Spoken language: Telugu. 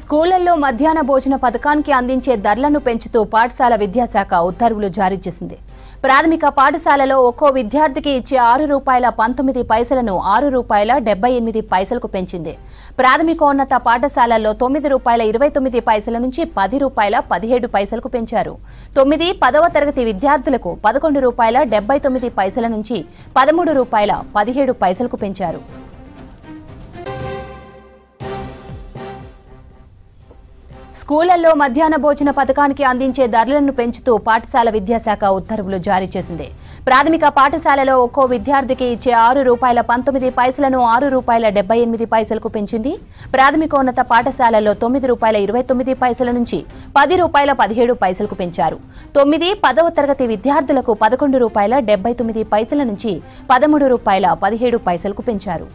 స్కూళ్లలో మధ్యాహ్న భోజన పథకానికి అందించే ధరలను పెంచుతూ పాఠశాల విద్యాశాఖ ఉత్తర్వులు జారీ చేసింది. ప్రాథమిక పాఠశాలలో ఒక్కో విద్యార్థికి ఇచ్చే ₹6.19ను ₹6.78కు పెంచింది. ప్రాథమికోన్నత పాఠశాలల్లో ₹9.29 నుంచి ₹10.17కు పెంచారు. 9, 10వ తరగతి విద్యార్థులకు ₹11.79 నుంచి ₹13.17కు పెంచారు. స్కూళ్లలో మధ్యాహ్న భోజన పథకానికి అందించే ధరలను పెంచుతూ పాఠశాల విద్యాశాఖ ఉత్తర్వులు జారీ చేసింది. ప్రాథమిక పాఠశాలలో ఒక్కో విద్యార్థికి ఇచ్చే ₹6.19ను ₹6.78కు పెంచింది. ప్రాథమికోన్నత పాఠశాలలో ₹9.29 నుంచి ₹10.17కు పెంచారు. 9, 10వ తరగతి విద్యార్థులకు ₹11.79 నుంచి ₹13.17కు పెంచారు.